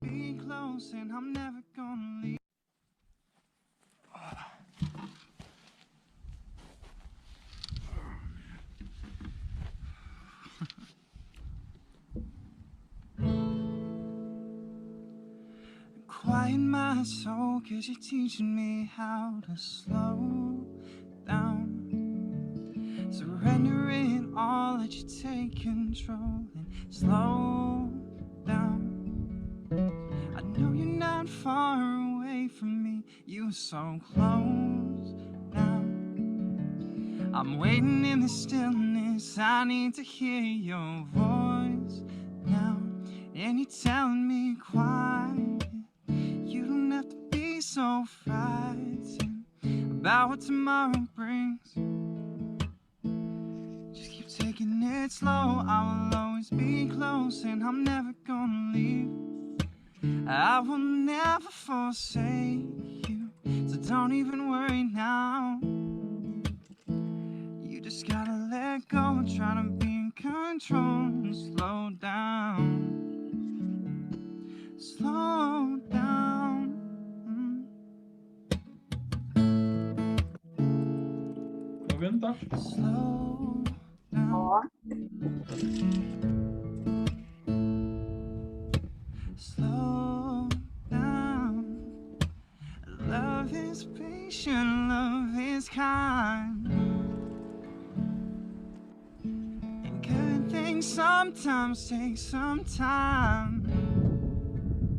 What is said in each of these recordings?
be close and I'm never gonna leave. Quiet my soul, 'cause you're teaching me how to slow down. Surrendering all, let you take control and slow down. I know you're not far away from me, you're so close now. I'm waiting in the stillness, I need to hear your voice now. And you're telling me quiet, you don't have to be so frightened about what tomorrow brings. Just keep taking it slow, I will always be close and I'm never gonna leave. I will never forsake you, so don't even worry now. You just gotta let go, try to be in control and slow down. Slow down. Tô vendo, tá? Slow down. Slow down. Love is patient, love is kind. And good things sometimes take some time.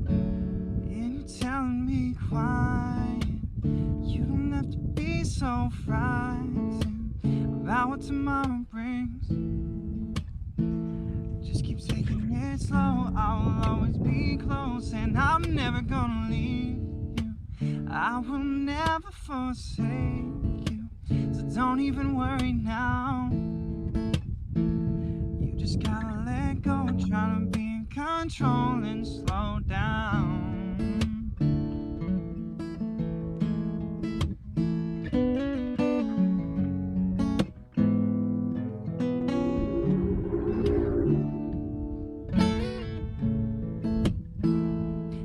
And you're telling me quiet, you don't have to be so frightened about what tomorrow brings. Just keep taking it slow, I will always be close and I'm never gonna leave you. I will never forsake you, so don't even worry now. You just gotta let go, try to be in control and slow down.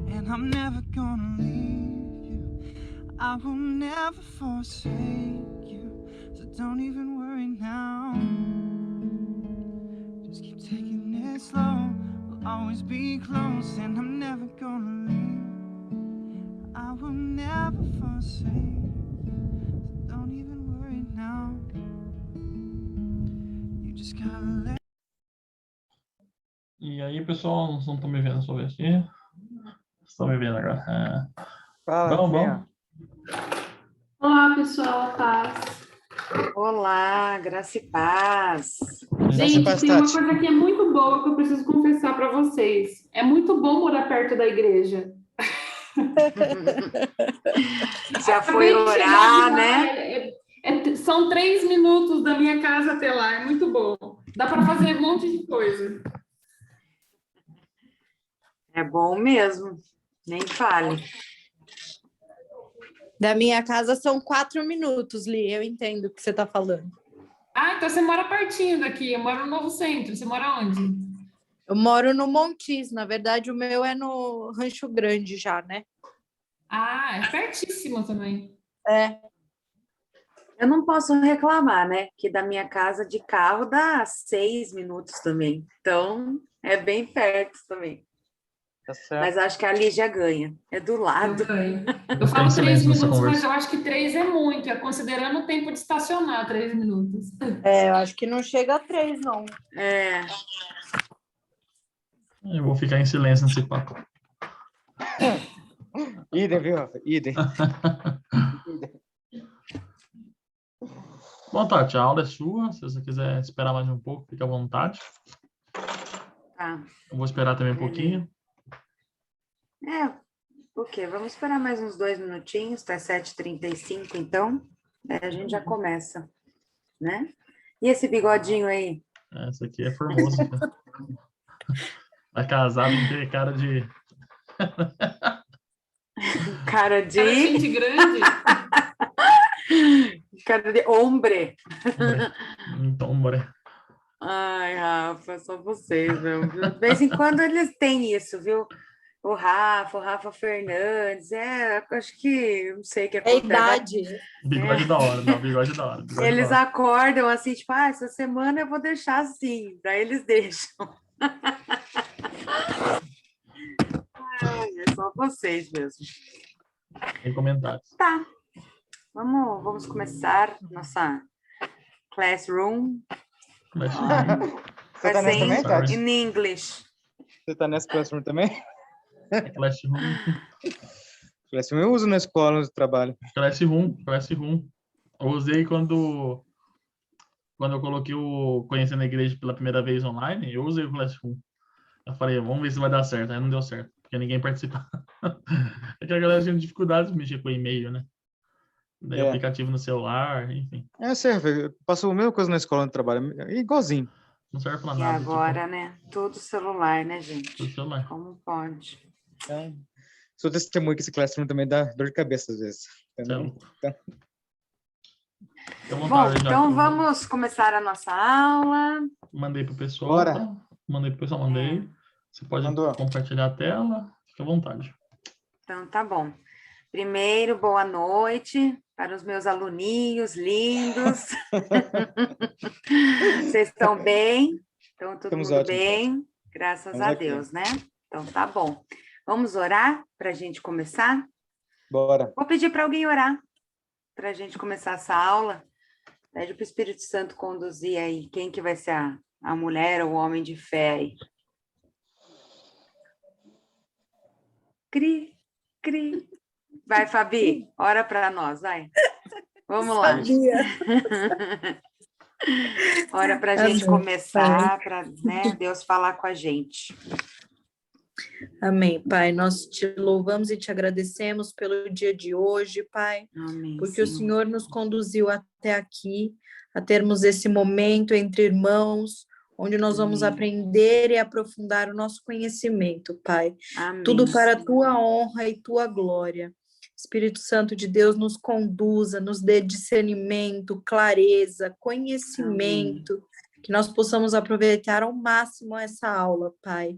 And I'm never gonna leave you, I will never forsake you, so don't even worry now. Just keep taking it slow, we'll always be close and I'm never gonna leave. I will never forsake you, so don't even worry now. You just gotta let. E aí, pessoal, não estão me vendo, só ver aqui. Estão me vendo agora. Fala, Bom. Olá, pessoal, paz. Olá, graça e paz. Gente, Paz, tem uma Tati. coisa que é muito boa que eu preciso confessar para vocês. É muito bom morar perto da igreja. Já foi orar, né? São 3 minutos da minha casa até lá, é muito bom. Dá para fazer um monte de coisa. É bom mesmo, nem fale. Da minha casa são 4 minutos, Li, eu entendo o que você está falando. Ah, então você mora pertinho daqui, eu moro no Novo Centro, você mora onde? Eu moro no Montis, na verdade o meu é no Rancho Grande já, né? Ah, é pertíssimo também. É. Eu não posso reclamar, né? Que da minha casa de carro dá 6 minutos também. Então, é bem perto também. Tá certo. Mas acho que a Lígia ganha. É do lado. Eu ganho. Eu falo 3 minutos, mas eu acho que 3 é muito. É considerando o tempo de estacionar, 3 minutos. É, eu acho que não chega a 3, não. É. Eu vou ficar em silêncio nesse papo. Idem, viu, Rafa? Idem. Bom, Tati, a aula é sua. Se você quiser esperar mais um pouco, fique à vontade. Tá. Eu vou esperar também um pouquinho. Ok, vamos esperar mais uns 2 minutinhos, tá 7h35, então. A gente já começa, né? E esse bigodinho aí? Esse aqui é formoso. Tá casado, não tem cara de... Cara de... Cara de gente grande. Cara de hombre. Hombre. Ai, Rafa, só vocês, viu? De vez em quando eles têm isso, viu? o Rafa Fernandes, acho que não sei o que É acontece. idade. Bigode da hora, não, bigode da hora. Bigode Eles da hora. acordam assim, tipo, essa semana eu vou deixar assim, daí eles deixam. É só vocês mesmo. Tem comentários. Tá, vamos começar nossa classroom. Clash Você tá Vai nessa ser também, Tati? in English. Você tá nessa Classroom também? Classroom. Classroom eu uso na escola, no trabalho. Classroom. Eu usei quando eu coloquei o Conhecendo a Igreja pela primeira vez online, eu usei o Classroom. Eu falei, vamos ver se vai dar certo. Aí não deu certo, porque ninguém participava. É que a galera tinha dificuldade de mexer com e-mail, né? Daí É. aplicativo no celular, enfim. Serve. Passou a mesma coisa na escola, no trabalho. É igualzinho. Não serve pra E nada, agora, né? Tudo celular, né, gente? tudo celular. Como pode? Então, sou testemunho que esse Classroom também dá dor de cabeça às vezes. Você é Entendeu? louco. Então, Fica à Bom, vontade, já que então eu vamos começar a nossa aula. mandei pro pessoal. Bora. Tá? Mandei. Você pode Mandou. compartilhar a tela, fica à vontade. Então, tá bom. Primeiro, boa noite para os meus aluninhos lindos. Vocês estão bem? Estão todo Estamos mundo ótimos. bem? Graças Estamos a aqui. Deus, né? Então, tá bom. Vamos orar para a gente começar? Bora. Vou pedir para alguém orar para a gente começar essa aula. Pede para o Espírito Santo conduzir aí. Quem que vai ser a mulher ou o homem de fé aí? Cri, cri. Vai, Fabi, ora para nós, vai. Vamos lá. Sabia. Ora para a Amém. gente começar, para Deus falar com a gente. Amém, Pai. Nós te louvamos e te agradecemos pelo dia de hoje, Pai, Amém, porque o Senhor nos conduziu até aqui, a termos esse momento entre irmãos, onde nós vamos Amém. aprender e aprofundar o nosso conhecimento, Pai. Amém. Tudo para a tua honra e tua glória. Espírito Santo de Deus nos conduza, nos dê discernimento, clareza, conhecimento, que nós possamos aproveitar ao máximo essa aula, Pai.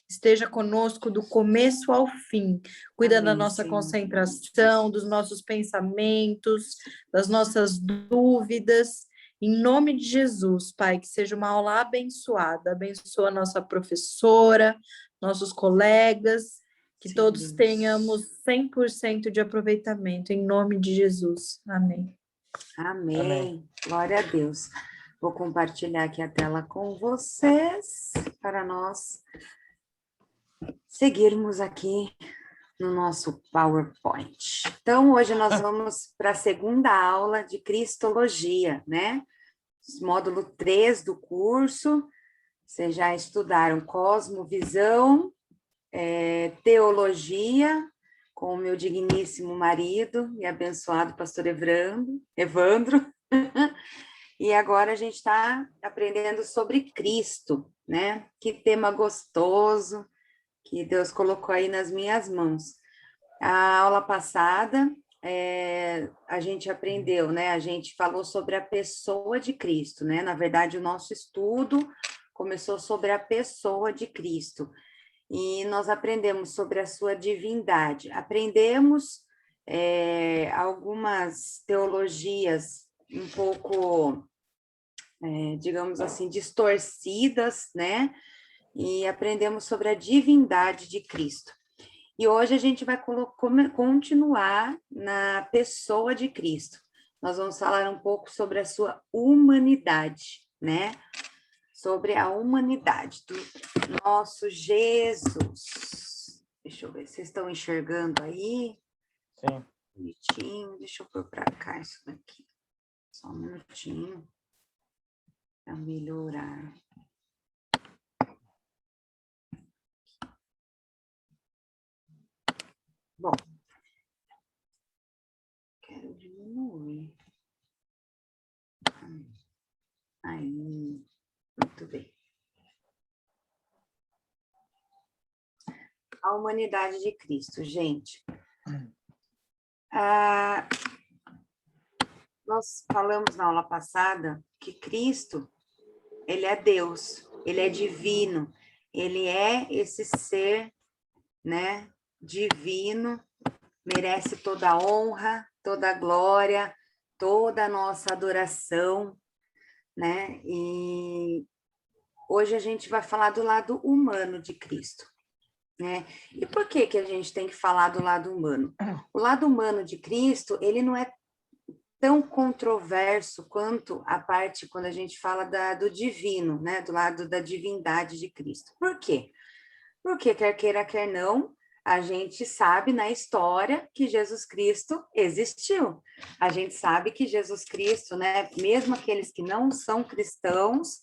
Esteja conosco do começo ao fim. Cuida da Amém, nossa Senhor. concentração, dos nossos pensamentos, das nossas dúvidas. Em nome de Jesus, Pai, que seja uma aula abençoada. Abençoa a nossa professora, nossos colegas, que Sim, todos Deus. tenhamos 100% de aproveitamento. Em nome de Jesus. Amém. Amém. Amém. Glória a Deus. Vou compartilhar aqui a tela com vocês para nós seguirmos aqui no nosso PowerPoint. Então, hoje nós vamos para a segunda aula de Cristologia, né? Módulo 3 do curso. Vocês já estudaram Cosmovisão, Teologia, com o meu digníssimo marido e abençoado pastor Evandro. E agora a gente está aprendendo sobre Cristo, né? Que tema gostoso que Deus colocou aí nas minhas mãos. A aula passada, a gente aprendeu, né? A gente falou sobre a pessoa de Cristo, né? Na verdade, o nosso estudo começou sobre a pessoa de Cristo. E nós aprendemos sobre a sua divindade. Aprendemos algumas teologias um pouco, digamos assim, distorcidas, né? E aprendemos sobre a divindade de Cristo. E hoje a gente vai continuar na pessoa de Cristo. Nós vamos falar um pouco sobre a sua humanidade, né? Sobre a humanidade do nosso Jesus. Deixa eu ver, vocês estão enxergando aí? Sim. Bonitinho. Deixa eu pôr para cá isso daqui. Só um minutinho. Para melhorar. Bom, quero diminuir. Aí, muito bem. A humanidade de Cristo, gente. Nós falamos na aula passada que Cristo, ele é Deus, ele é divino, ele é esse ser né, divino, merece toda a honra, toda a glória, toda a nossa adoração, né? E hoje a gente vai falar do lado humano de Cristo, né? E por que que a gente tem que falar do lado humano? O lado humano de Cristo, ele não é tão controverso quanto a parte quando a gente fala do divino, né? Do lado da divindade de Cristo. Por quê? Porque quer queira, quer não, a gente sabe na história que Jesus Cristo existiu. A gente sabe que Jesus Cristo, né, mesmo aqueles que não são cristãos,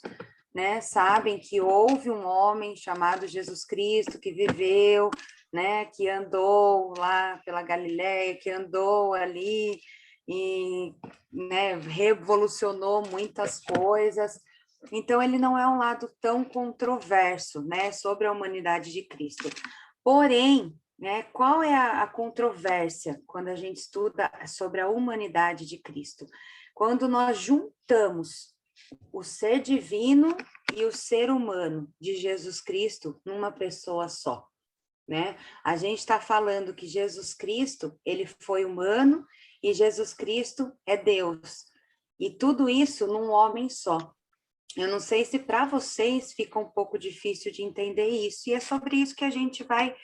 né, sabem que houve um homem chamado Jesus Cristo que viveu, né, que andou lá pela Galileia, que andou ali e, né, revolucionou muitas coisas. Então, ele não é um lado tão controverso, né, sobre a humanidade de Cristo. Porém, né, qual é a controvérsia quando a gente estuda sobre a humanidade de Cristo? Quando nós juntamos o ser divino e o ser humano de Jesus Cristo numa pessoa só, né? A gente está falando que Jesus Cristo, ele foi humano e Jesus Cristo é Deus. E tudo isso num homem só. Eu não sei se para vocês fica um pouco difícil de entender isso, e é sobre isso que a gente vai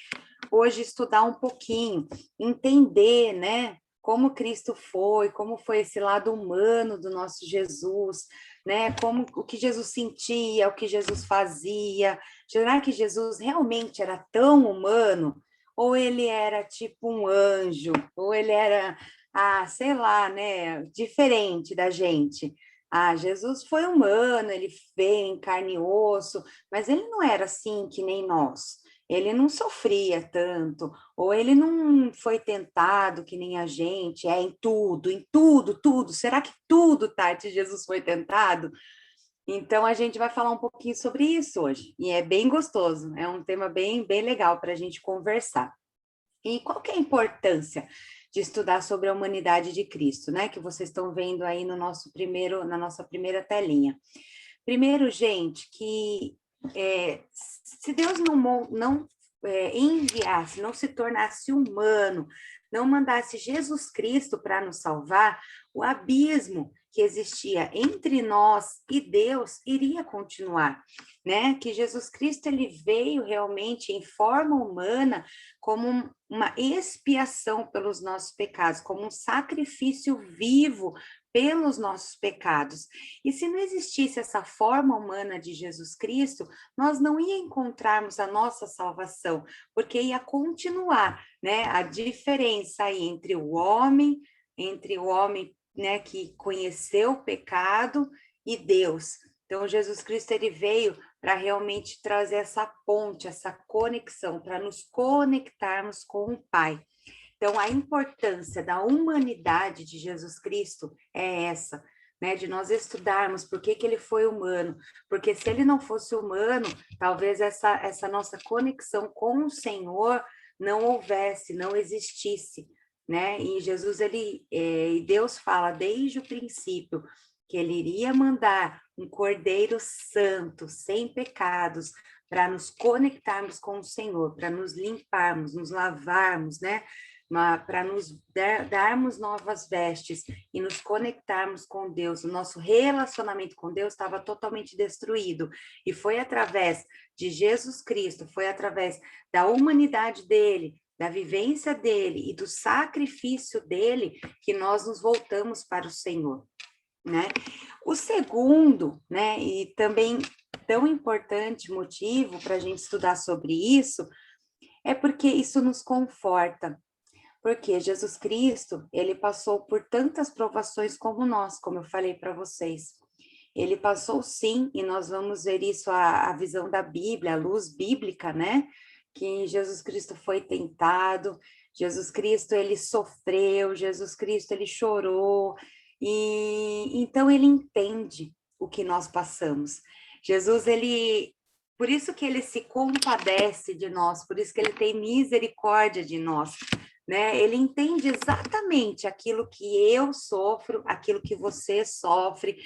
hoje estudar um pouquinho, entender, né, como Cristo foi, como foi esse lado humano do nosso Jesus, né, como o que Jesus sentia, o que Jesus fazia. Será que Jesus realmente era tão humano? Ou ele era tipo um anjo? Ou ele era, sei lá, né, diferente da gente? Jesus foi humano, ele veio em carne e osso, mas ele não era assim que nem nós. Ele não sofria tanto, ou ele não foi tentado que nem a gente, em tudo, tudo. Será que tudo, Tati, Jesus foi tentado? Então, a gente vai falar um pouquinho sobre isso hoje, e é bem gostoso, é um tema bem, bem legal para a gente conversar. E qual que é a importância de estudar sobre a humanidade de Cristo, né? Que vocês estão vendo aí no na nossa primeira telinha. Primeiro, gente, que se Deus não enviasse, não se tornasse humano, não mandasse Jesus Cristo para nos salvar, o abismo que existia entre nós e Deus iria continuar, né? Que Jesus Cristo ele veio realmente em forma humana como uma expiação pelos nossos pecados, como um sacrifício vivo pelos nossos pecados. E se não existisse essa forma humana de Jesus Cristo, nós não ia encontrarmos a nossa salvação, porque ia continuar, né, a diferença aí entre o homem, né, que conheceu o pecado e Deus. Então, Jesus Cristo ele veio para realmente trazer essa ponte, essa conexão, para nos conectarmos com o Pai. Então, a importância da humanidade de Jesus Cristo é essa, né? De nós estudarmos por que ele foi humano. Porque se ele não fosse humano, talvez essa nossa conexão com o Senhor não houvesse, não existisse, né? E Jesus, e Deus fala desde o princípio que ele iria mandar um Cordeiro Santo, sem pecados, para nos conectarmos com o Senhor, para nos limparmos, nos lavarmos, né? Para nos darmos novas vestes e nos conectarmos com Deus. O nosso relacionamento com Deus estava totalmente destruído. E foi através de Jesus Cristo, foi através da humanidade dele, da vivência dele e do sacrifício dele que nós nos voltamos para o Senhor, né? O segundo, né, e também tão importante motivo para a gente estudar sobre isso, é porque isso nos conforta. Porque Jesus Cristo, ele passou por tantas provações como nós, como eu falei para vocês. Ele passou sim, e nós vamos ver isso, a visão da Bíblia, a luz bíblica, né? Que Jesus Cristo foi tentado, Jesus Cristo, ele sofreu, Jesus Cristo, ele chorou, e então ele entende o que nós passamos. Jesus, por isso que ele se compadece de nós, por isso que ele tem misericórdia de nós, né? Ele entende exatamente aquilo que eu sofro, aquilo que você sofre,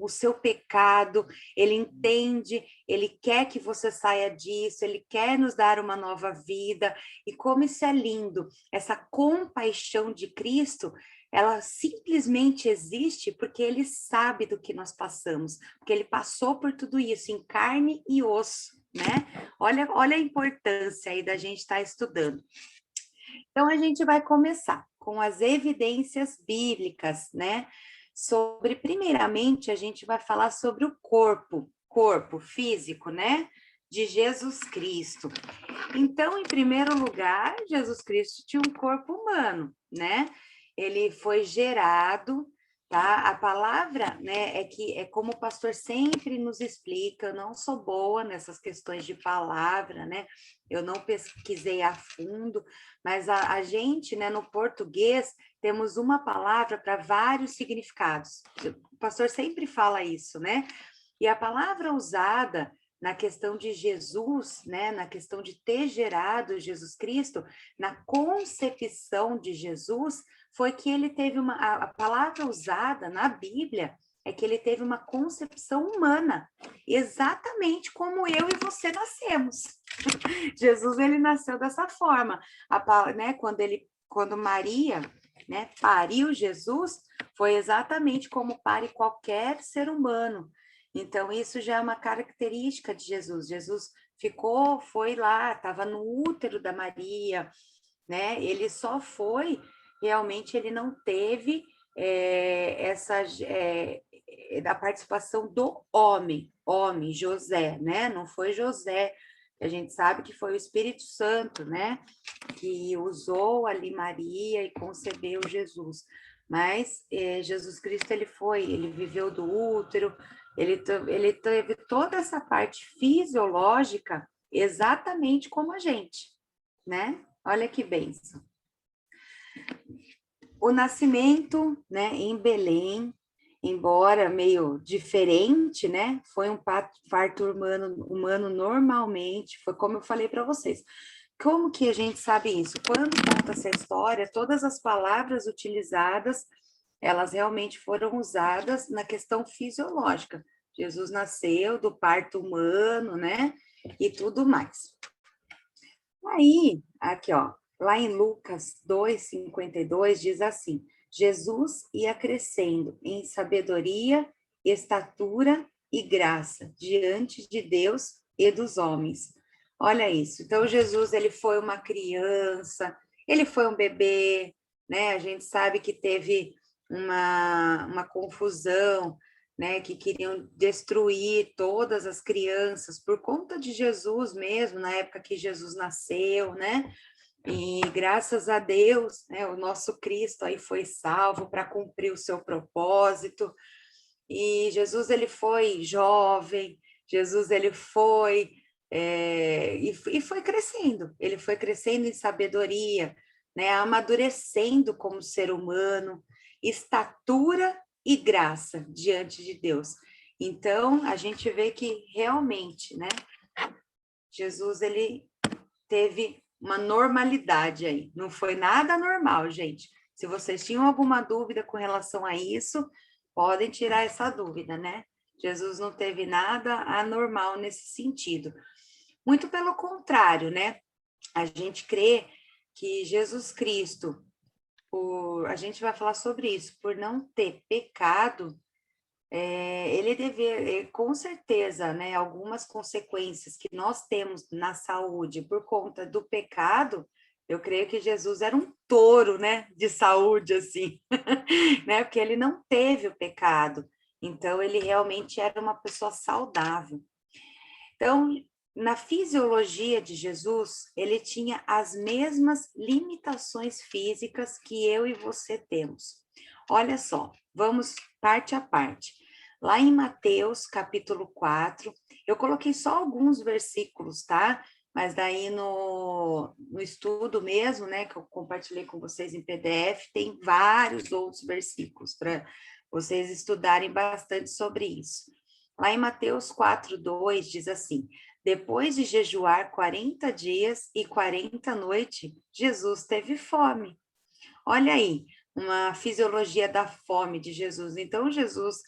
o seu pecado, ele entende, ele quer que você saia disso, ele quer nos dar uma nova vida, e como isso é lindo, essa compaixão de Cristo, ela simplesmente existe porque ele sabe do que nós passamos, porque ele passou por tudo isso em carne e osso, né? Olha a importância aí da gente estar estudando. Então, a gente vai começar com as evidências bíblicas, né? Sobre, primeiramente, a gente vai falar sobre o corpo físico, né? De Jesus Cristo. Então, em primeiro lugar, Jesus Cristo tinha um corpo humano, né? Ele foi gerado, tá? A palavra, né, é como o pastor sempre nos explica, eu não sou boa nessas questões de palavra, né? Eu não pesquisei a fundo, mas a gente, né, no português, temos uma palavra para vários significados. O pastor sempre fala isso, né? E a palavra usada na questão de Jesus, né, na questão de ter gerado Jesus Cristo, na concepção de Jesus, foi que ele teve a palavra usada na Bíblia é que ele teve uma concepção humana, exatamente como eu e você nascemos. Jesus, ele nasceu dessa forma, né, quando Maria, né, pariu Jesus, foi exatamente como pare qualquer ser humano. Então, isso já é uma característica de Jesus. Jesus foi lá, estava no útero da Maria, né? Ele só foi, realmente, ele não teve da participação do homem, José, né? Não foi José, a gente sabe que foi o Espírito Santo, né? Que usou ali Maria e concebeu Jesus. Mas Jesus Cristo, ele viveu do útero, ele teve toda essa parte fisiológica exatamente como a gente, né? Olha que bênção. O nascimento, né, em Belém, embora meio diferente, né? Foi um parto humano normalmente, foi como eu falei para vocês. Como que a gente sabe isso? Quando conta essa história, todas as palavras utilizadas, elas realmente foram usadas na questão fisiológica. Jesus nasceu do parto humano, né? E tudo mais. Aí, aqui, ó, lá em Lucas 2:52 diz assim: Jesus ia crescendo em sabedoria, estatura e graça diante de Deus e dos homens. Olha isso. Então, Jesus, ele foi uma criança, ele foi um bebê, né? A gente sabe que teve uma confusão, né? Que queriam destruir todas as crianças por conta de Jesus mesmo, na época que Jesus nasceu, né? E graças a Deus, né? O nosso Cristo aí foi salvo para cumprir o seu propósito. E Jesus, ele foi jovem, Jesus, ele foi e foi crescendo, ele foi crescendo em sabedoria, né, amadurecendo como ser humano, estatura e graça diante de Deus. Então, a gente vê que realmente, né, Jesus, ele teve uma normalidade aí, não foi nada normal, gente. Se vocês tinham alguma dúvida com relação a isso, podem tirar essa dúvida, né? Jesus não teve nada anormal nesse sentido. Muito pelo contrário, né? A gente crê que Jesus Cristo, a gente vai falar sobre isso, por não ter pecado, ele com certeza, né, algumas consequências que nós temos na saúde por conta do pecado, eu creio que Jesus era um touro, né, de saúde, assim, né, porque ele não teve o pecado, então ele realmente era uma pessoa saudável. Então, na fisiologia de Jesus, ele tinha as mesmas limitações físicas que eu e você temos. Olha só, vamos parte a parte. Lá em Mateus, capítulo 4, eu coloquei só alguns versículos, tá? Mas daí no estudo mesmo, né, que eu compartilhei com vocês em PDF, tem vários outros versículos para vocês estudarem bastante sobre isso. Lá em Mateus 4:2 diz assim: Depois de jejuar 40 dias e 40 noites, Jesus teve fome. Olha aí, uma fisiologia da fome de Jesus. Então, Jesus,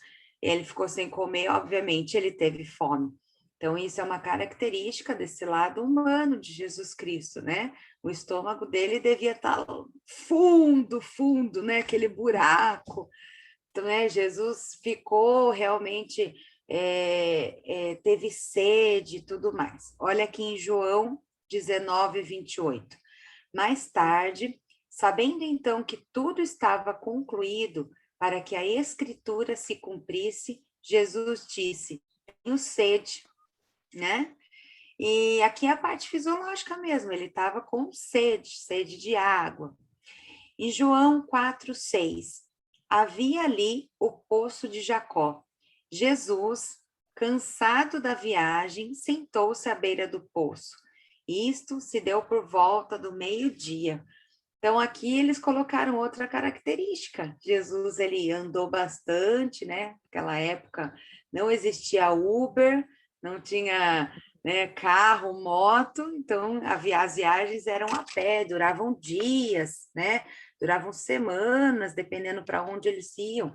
ele ficou sem comer, obviamente, ele teve fome. Então, isso é uma característica desse lado humano de Jesus Cristo, né? O estômago dele devia estar fundo, né? Aquele buraco. Então, né? Jesus ficou realmente, teve sede e tudo mais. Olha aqui em João 19, 28. Mais tarde, sabendo então que tudo estava concluído para que a Escritura se cumprisse, Jesus disse: tenho sede, né? E aqui é a parte fisiológica mesmo, ele estava com sede de água. Em João 4:6, havia ali o poço de Jacó. Jesus, cansado da viagem, sentou-se à beira do poço. Isto se deu por volta do meio-dia. Então, aqui eles colocaram outra característica. Jesus, ele andou bastante, né? Naquela época não existia Uber, não tinha, né, carro, moto, então as viagens eram a pé, duravam dias, né? Duravam semanas, dependendo para onde eles iam.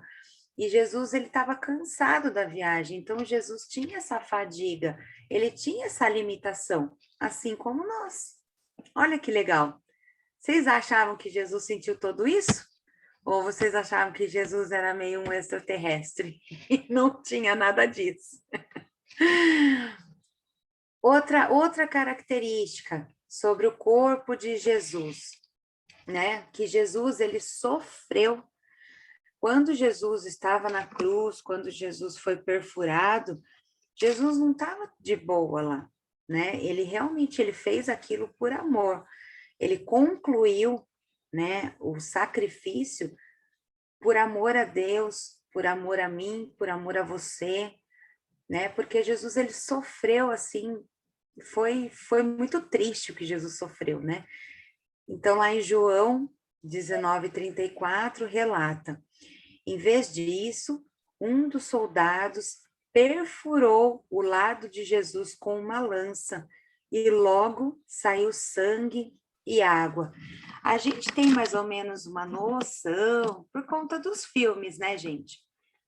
E Jesus, ele estava cansado da viagem, então Jesus tinha essa fadiga, ele tinha essa limitação, assim como nós. Olha que legal. Vocês achavam que Jesus sentiu tudo isso? Ou vocês achavam que Jesus era meio um extraterrestre e não tinha nada disso? Outra característica sobre o corpo de Jesus, né? Que Jesus, ele sofreu. Quando Jesus estava na cruz, quando Jesus foi perfurado, Jesus não estava de boa lá, né? Ele realmente ele fez aquilo por amor. Ele concluiu, né, o sacrifício por amor a Deus, por amor a mim, por amor a você, né? Porque Jesus ele sofreu assim, foi muito triste o que Jesus sofreu, né? Então lá em João 19:34 relata: em vez disso, um dos soldados perfurou o lado de Jesus com uma lança e logo saiu sangue e água. A gente tem mais ou menos uma noção por conta dos filmes, né, gente?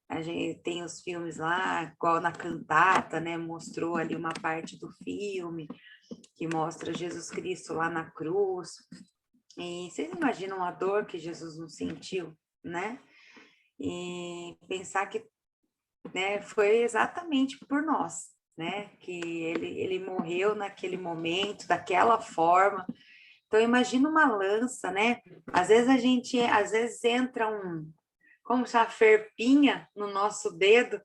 A gente tem os filmes lá, igual na cantata, né? Mostrou ali uma parte do filme que mostra Jesus Cristo lá na cruz. E vocês imaginam a dor que Jesus não sentiu, né? E pensar que, né, foi exatamente por nós, né? Que ele morreu naquele momento, daquela forma. Então, imagina uma lança, né? Às vezes entra como se uma ferpinha no nosso dedo,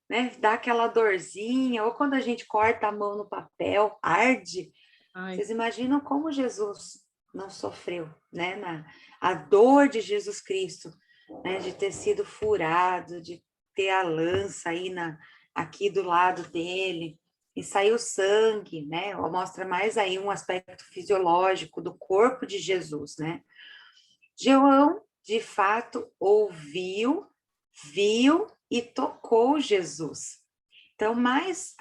né? Dá aquela dorzinha, ou quando a gente corta a mão no papel, arde. Ai. Vocês imaginam como Jesus não sofreu, né? A dor de Jesus Cristo, né? De ter sido furado, de ter a lança aí aqui do lado dele, e saiu sangue, né? Mostra mais aí um aspecto fisiológico do corpo de Jesus, né? João, de fato, ouviu, viu e tocou Jesus. Então, mais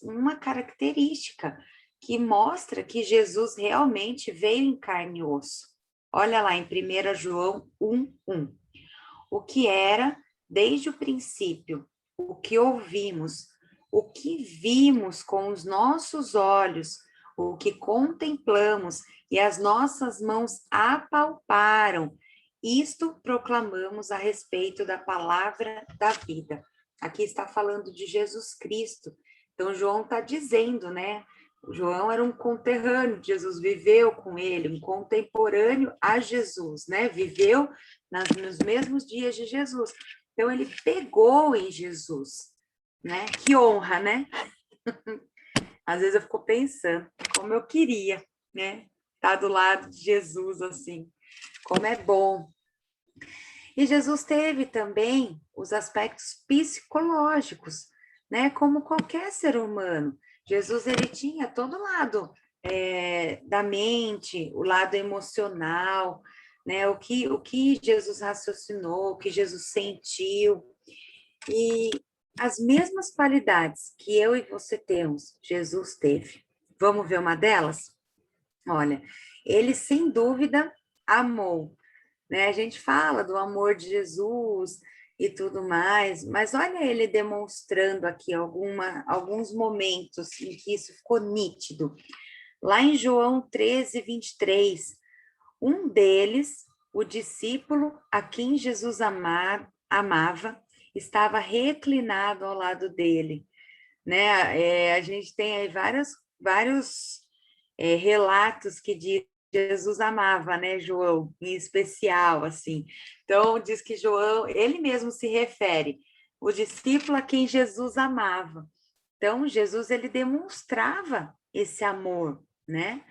uma característica que mostra que Jesus realmente veio em carne e osso. Olha lá em 1 João 1:1. O que era desde o princípio, o que ouvimos, o que vimos com os nossos olhos, o que contemplamos e as nossas mãos apalparam, isto proclamamos a respeito da palavra da vida. Aqui está falando de Jesus Cristo. Então, João está dizendo, né? João era um conterrâneo, Jesus viveu com ele, um contemporâneo a Jesus, né? Viveu nos mesmos dias de Jesus. Então, ele pegou em Jesus, né? Que honra, né? Às vezes eu fico pensando, como eu queria, né? Estar do lado de Jesus, assim, como é bom. E Jesus teve também os aspectos psicológicos, né? Como qualquer ser humano. Jesus, ele tinha todo o lado da mente, o lado emocional, né? O que Jesus raciocinou, o que Jesus sentiu. E as mesmas qualidades que eu e você temos, Jesus teve. Vamos ver uma delas? Olha, ele sem dúvida amou, né? A gente fala do amor de Jesus e tudo mais, mas olha ele demonstrando aqui alguns momentos em que isso ficou nítido. Lá em João 13, 23, um deles, o discípulo a quem Jesus amava, estava reclinado ao lado dele, né? A gente tem aí vários relatos que diz Jesus amava, né, João, em especial, assim. Então, diz que João, ele mesmo se refere, o discípulo a quem Jesus amava. Então, Jesus, ele demonstrava esse amor, né?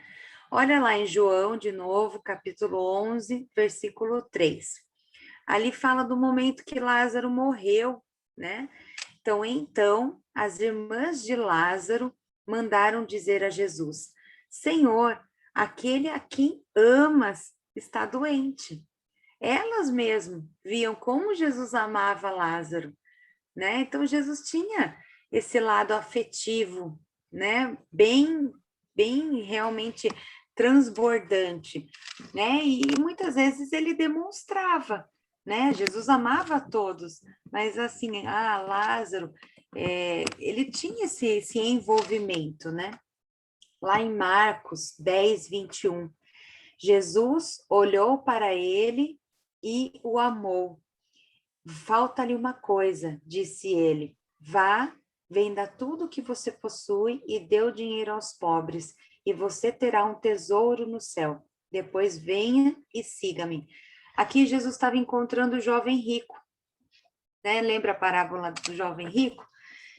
Olha lá em João, de novo, capítulo 11, versículo 3. Ali fala do momento que Lázaro morreu, né? Então, as irmãs de Lázaro mandaram dizer a Jesus: Senhor, aquele a quem amas está doente. Elas mesmo viam como Jesus amava Lázaro, né? Então, Jesus tinha esse lado afetivo, né? Bem realmente transbordante, né? E muitas vezes ele demonstrava, né? Jesus amava a todos, mas assim, Lázaro, ele tinha esse envolvimento, né? Lá em Marcos 10, 21, Jesus olhou para ele e o amou. Falta-lhe uma coisa, disse ele. Vá, venda tudo o que você possui e dê o dinheiro aos pobres, e você terá um tesouro no céu. Depois venha e siga-me. Aqui Jesus estava encontrando o jovem rico, né? Lembra a parábola do jovem rico?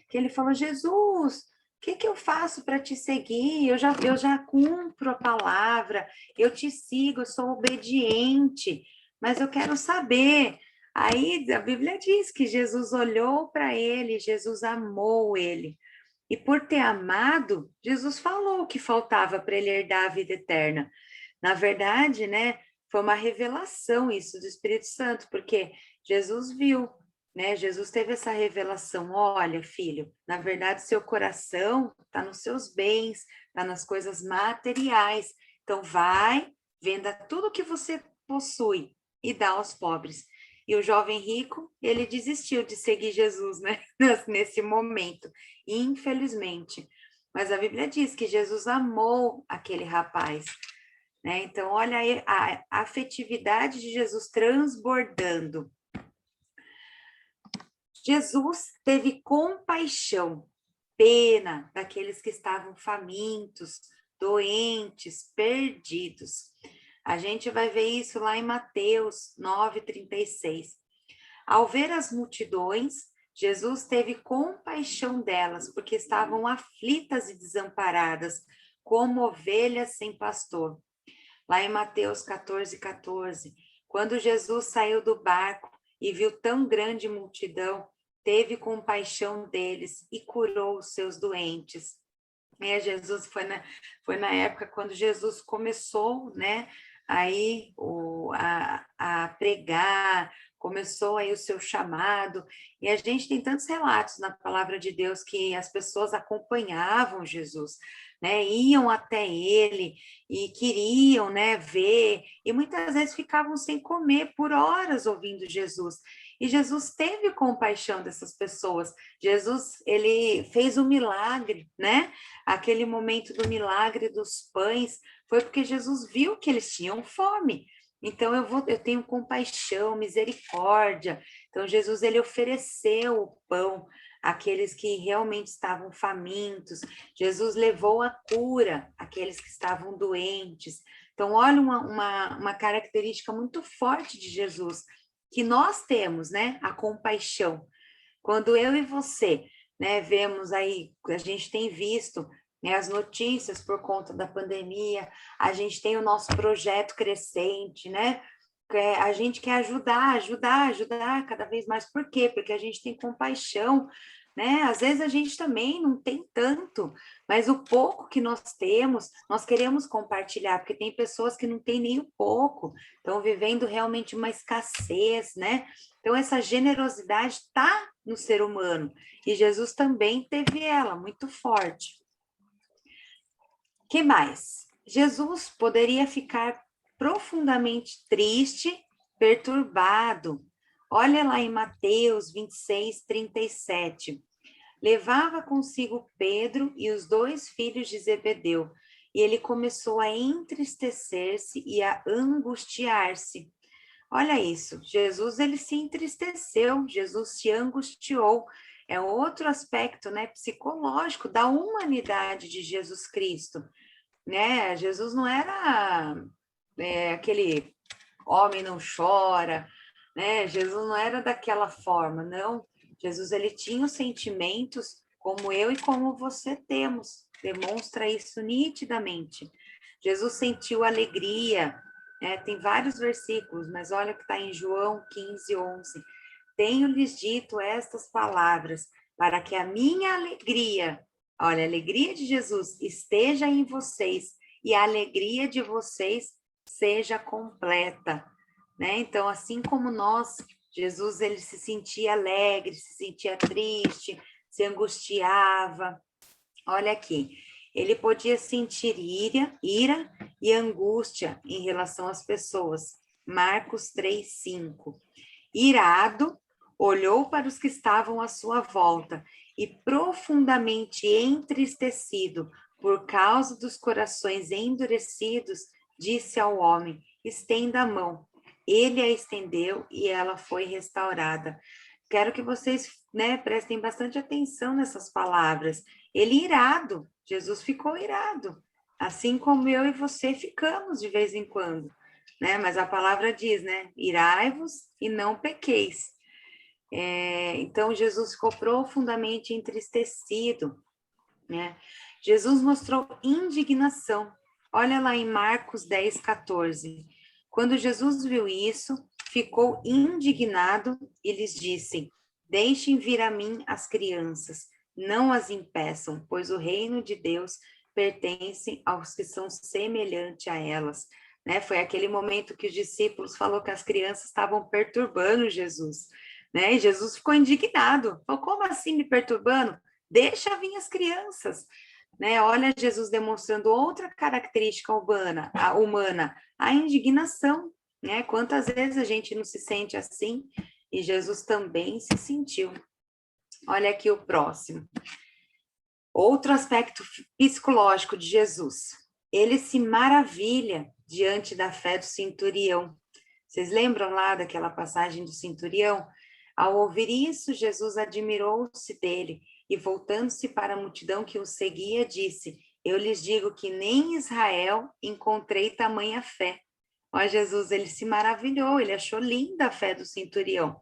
Que ele falou: Jesus, o que eu faço para te seguir? Eu já cumpro a palavra, eu te sigo, eu sou obediente, mas eu quero saber. Aí a Bíblia diz que Jesus olhou para ele, Jesus amou ele. E por ter amado, Jesus falou que faltava para ele herdar a vida eterna. Na verdade, né, foi uma revelação isso do Espírito Santo, porque Jesus viu, né? Jesus teve essa revelação: olha, filho, na verdade, seu coração está nos seus bens, está nas coisas materiais. Então, vai, venda tudo que você possui e dá aos pobres. E o jovem rico, ele desistiu de seguir Jesus, né? Nesse momento, infelizmente. Mas a Bíblia diz que Jesus amou aquele rapaz, né? Então, olha aí a afetividade de Jesus transbordando. Jesus teve compaixão, pena daqueles que estavam famintos, doentes, perdidos. A gente vai ver isso lá em Mateus 9:36. Ao ver as multidões, Jesus teve compaixão delas, porque estavam aflitas e desamparadas, como ovelhas sem pastor. Lá em Mateus 14:14, quando Jesus saiu do barco e viu tão grande multidão, teve compaixão deles e curou os seus doentes. Jesus foi na época quando Jesus começou, né, aí a pregar, começou aí o seu chamado, e a gente tem tantos relatos na palavra de Deus que as pessoas acompanhavam Jesus, né, iam até ele e queriam, né, ver, e muitas vezes ficavam sem comer por horas ouvindo Jesus. E Jesus teve compaixão dessas pessoas. Jesus, ele fez um milagre, né? Aquele momento do milagre dos pães foi porque Jesus viu que eles tinham fome. Então eu tenho compaixão, misericórdia. Então Jesus, ele ofereceu o pão àqueles que realmente estavam famintos. Jesus levou a cura àqueles que estavam doentes. Então olha uma característica muito forte de Jesus que nós temos, né? A compaixão. Quando eu e você, né, vemos aí, a gente tem visto, né, as notícias por conta da pandemia, a gente tem o nosso projeto crescente, né? A gente quer ajudar cada vez mais. Por quê? Porque a gente tem compaixão né? Às vezes a gente também não tem tanto, mas o pouco que nós temos, nós queremos compartilhar, porque tem pessoas que não têm nem o pouco, estão vivendo realmente uma escassez, né? Então, essa generosidade está no ser humano, e Jesus também teve ela, muito forte. Que mais? Jesus poderia ficar profundamente triste, perturbado. Olha lá em Mateus 26, 37. Levava consigo Pedro e os 2 filhos de Zebedeu, e ele começou a entristecer-se e a angustiar-se. Olha isso, Jesus ele se entristeceu, Jesus se angustiou. É outro aspecto, né, psicológico da humanidade de Jesus Cristo, né? Jesus não era aquele homem não chora, né? Jesus não era daquela forma, não. Jesus ele tinha os sentimentos como eu e como você temos, demonstra isso nitidamente. Jesus sentiu alegria, né? Tem vários versículos, mas olha que está em João 15, 11. Tenho-lhes dito estas palavras, para que a minha alegria, olha, a alegria de Jesus esteja em vocês e a alegria de vocês seja completa, né? Então, assim como nós, Jesus, ele se sentia alegre, se sentia triste, se angustiava. Olha aqui, ele podia sentir ira e angústia em relação às pessoas. Marcos 3:5. Irado, olhou para os que estavam à sua volta e profundamente entristecido por causa dos corações endurecidos, disse ao homem: estenda a mão. Ele a estendeu e ela foi restaurada. Quero que vocês, né, prestem bastante atenção nessas palavras. Ele irado, Jesus ficou irado, assim como eu e você ficamos de vez em quando, né? Mas a palavra diz, né? Irai-vos e não pequeis. Então, Jesus ficou profundamente entristecido, né? Jesus mostrou indignação. Olha lá em Marcos 10:14. Quando Jesus viu isso, ficou indignado e lhes disse: deixem vir a mim as crianças, não as impeçam, pois o reino de Deus pertence aos que são semelhantes a elas. Né? Foi aquele momento que os discípulos falaram que as crianças estavam perturbando Jesus. Né? E Jesus ficou indignado. Falou: como assim me perturbando? Deixa vir as crianças. Né? Olha Jesus demonstrando outra característica humana, a indignação. Né? Quantas vezes a gente não se sente assim? E Jesus também se sentiu. Olha aqui o próximo. Outro aspecto psicológico de Jesus. Ele se maravilha diante da fé do centurião. Vocês lembram lá daquela passagem do centurião? Ao ouvir isso, Jesus admirou-se dele e, voltando-se para a multidão que o seguia, disse: eu lhes digo que nem em Israel encontrei tamanha fé. Ó, Jesus, ele se maravilhou, ele achou linda a fé do centurião.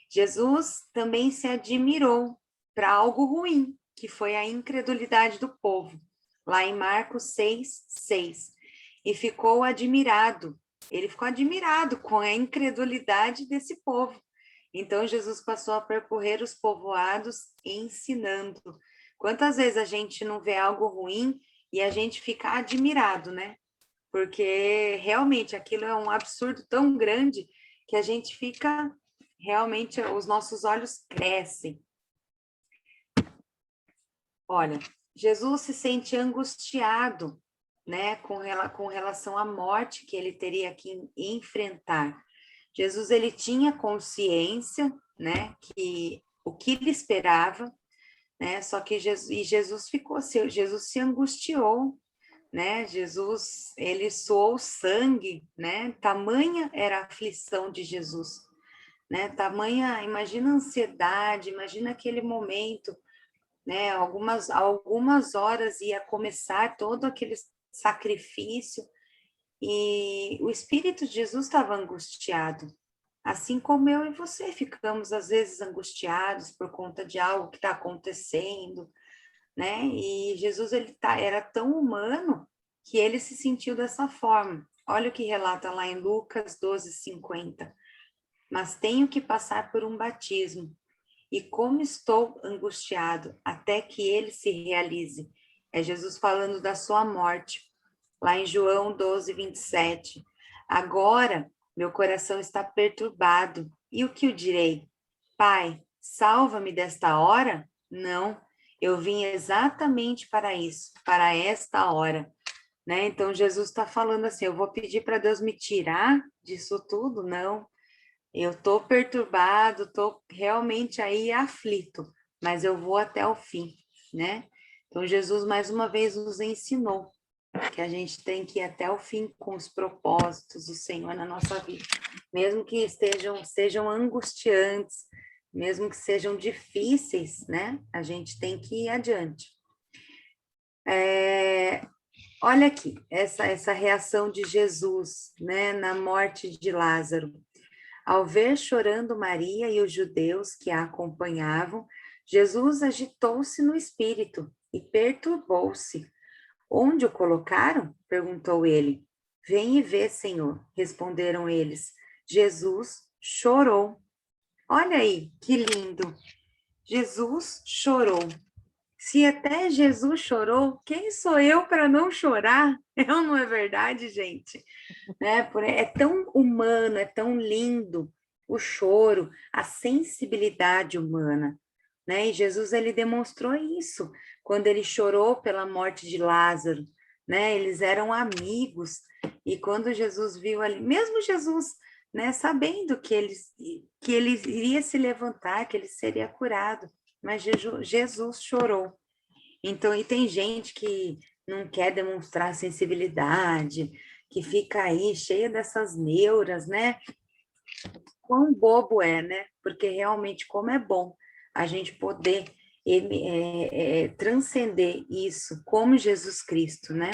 Jesus também se admirou para algo ruim, que foi a incredulidade do povo, lá em Marcos 6:6. E ficou admirado, ele ficou admirado com a incredulidade desse povo. Então, Jesus passou a percorrer os povoados ensinando. Quantas vezes a gente não vê algo ruim e a gente fica admirado, né? Porque realmente aquilo é um absurdo tão grande que a gente fica, realmente, os nossos olhos crescem. Olha, Jesus se sente angustiado, né, com relação à morte que ele teria que enfrentar. Jesus, ele tinha consciência, né, que o que ele esperava, né, só que Jesus se angustiou, né, Jesus, ele suou sangue, né, tamanha era a aflição de Jesus, né, tamanha, imagina a ansiedade, imagina aquele momento, né, algumas horas ia começar todo aquele sacrifício, e o Espírito de Jesus estava angustiado, assim como eu e você ficamos às vezes angustiados por conta de algo que está acontecendo, né? E Jesus era tão humano que ele se sentiu dessa forma. Olha o que relata lá em Lucas 12:50. Mas tenho que passar por um batismo, e como estou angustiado até que ele se realize. É Jesus falando da sua morte, lá em João 12, 27. Agora meu coração está perturbado, e o que eu direi? Pai, salva-me desta hora? Não, eu vim exatamente para isso, para esta hora. Né? Então, Jesus está falando assim, eu vou pedir para Deus me tirar disso tudo? Não, eu estou perturbado, estou realmente aí aflito, mas eu vou até o fim, né? Então, Jesus mais uma vez nos ensinou que a gente tem que ir até o fim com os propósitos do Senhor na nossa vida, mesmo que sejam angustiantes, mesmo que sejam difíceis, né? A gente tem que ir adiante. Olha aqui, essa reação de Jesus, né, na morte de Lázaro. Ao ver chorando Maria e os judeus que a acompanhavam, Jesus agitou-se no espírito e perturbou-se. Onde o colocaram? Perguntou ele. Vem e vê, Senhor, responderam eles. Jesus chorou. Olha aí, que lindo. Jesus chorou. Se até Jesus chorou, quem sou eu para não chorar? Não é verdade, gente? Né? É tão humano, é tão lindo o choro, a sensibilidade humana. Né? E Jesus, ele demonstrou isso quando ele chorou pela morte de Lázaro. Né? Eles eram amigos, e quando Jesus viu ali, mesmo Jesus, né, sabendo que ele iria se levantar, que ele seria curado, mas Jesus chorou. Então, e tem gente que não quer demonstrar sensibilidade, que fica aí cheia dessas neuras, né? Quão bobo é, né? Porque realmente como é bom a gente poder transcender isso como Jesus Cristo, né?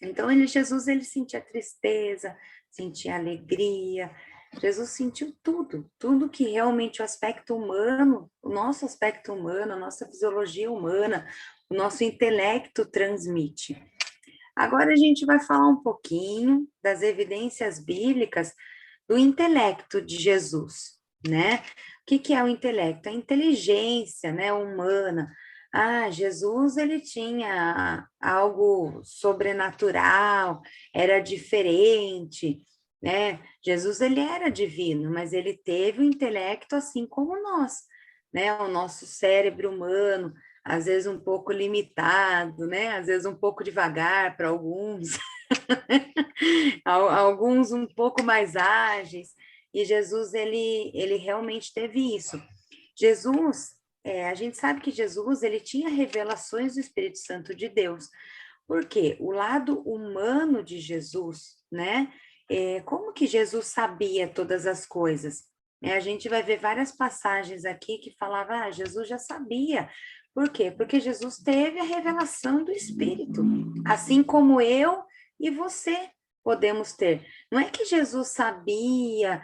Então, Jesus, ele sentia tristeza, sentia alegria, Jesus sentiu tudo que realmente o aspecto humano, o nosso aspecto humano, a nossa fisiologia humana, o nosso intelecto transmite. Agora a gente vai falar um pouquinho das evidências bíblicas do intelecto de Jesus, né? O que é o intelecto? A inteligência, né, humana. Jesus, ele tinha algo sobrenatural, era diferente, né? Jesus, ele era divino, mas ele teve o intelecto assim como nós, né? O nosso cérebro humano, às vezes um pouco limitado, né? Às vezes um pouco devagar para alguns, alguns um pouco mais ágeis, e Jesus, ele realmente teve isso. Jesus, a gente sabe que Jesus, ele tinha revelações do Espírito Santo de Deus, porque o lado humano de Jesus, né? Como que Jesus sabia todas as coisas? A gente vai ver várias passagens aqui que falavam, Jesus já sabia. Por quê? Porque Jesus teve a revelação do Espírito, assim como eu e você podemos ter. Não é que Jesus sabia,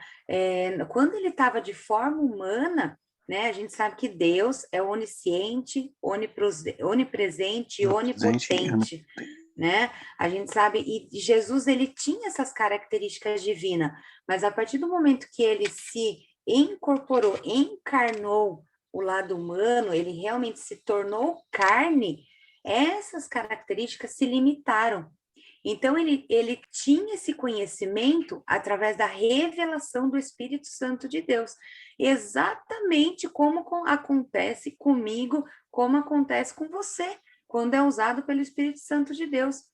quando ele estava de forma humana, né? A gente sabe que Deus é onisciente, onipresente e onipotente, né? A gente sabe, e Jesus, ele tinha essas características divinas, mas a partir do momento que ele se incorporou, encarnou o lado humano, ele realmente se tornou carne, essas características se limitaram. Então, ele tinha esse conhecimento através da revelação do Espírito Santo de Deus, exatamente como acontece comigo, como acontece com você, quando é usado pelo Espírito Santo de Deus.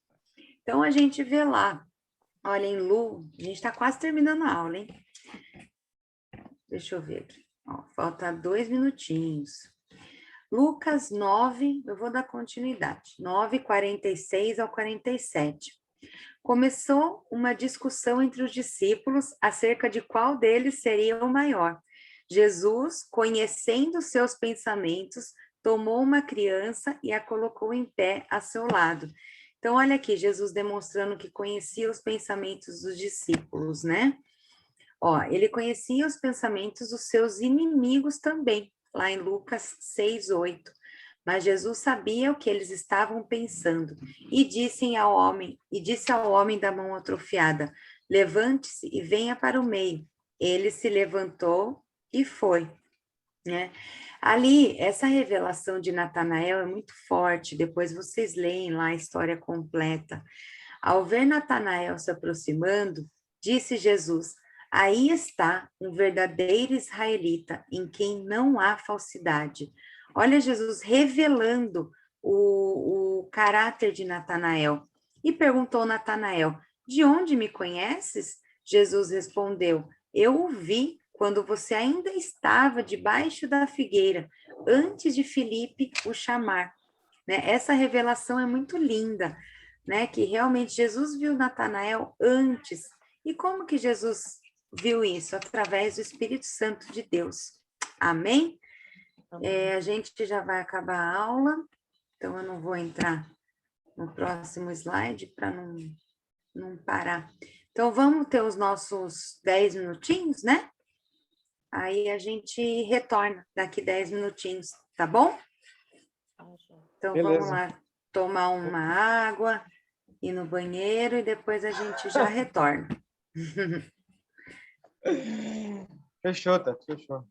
Então, a gente vê lá, olha, em Lu, a gente está quase terminando a aula, hein? Deixa eu ver aqui, falta 2 minutinhos. Lucas 9, eu vou dar continuidade, 9, 46 ao 47. Começou uma discussão entre os discípulos acerca de qual deles seria o maior. Jesus, conhecendo seus pensamentos, tomou uma criança e a colocou em pé a seu lado. Então, olha aqui, Jesus demonstrando que conhecia os pensamentos dos discípulos, né? Ele conhecia os pensamentos dos seus inimigos também, lá em Lucas 6, 8. Mas Jesus sabia o que eles estavam pensando e disse ao homem da mão atrofiada, levante-se e venha para o meio. Ele se levantou e foi. né? Ali, essa revelação de Natanael é muito forte, depois vocês leem lá a história completa. Ao ver Natanael se aproximando, disse Jesus: aí está um verdadeiro israelita, em quem não há falsidade. Olha Jesus revelando o caráter de Natanael. E perguntou Natanael: de onde me conheces? Jesus respondeu: eu o vi quando você ainda estava debaixo da figueira, antes de Filipe o chamar. Né? Essa revelação é muito linda, né? Que realmente Jesus viu Natanael antes. E como que Jesus viu isso? Através do Espírito Santo de Deus. Amém? A gente já vai acabar a aula, então eu não vou entrar no próximo slide para não parar. Então, vamos ter os nossos 10 minutinhos, né? Aí a gente retorna daqui 10 minutinhos, tá bom? Então, vamos Beleza. lá tomar uma água, ir no banheiro e depois a gente já retorna. Fechou, tá? Fechou.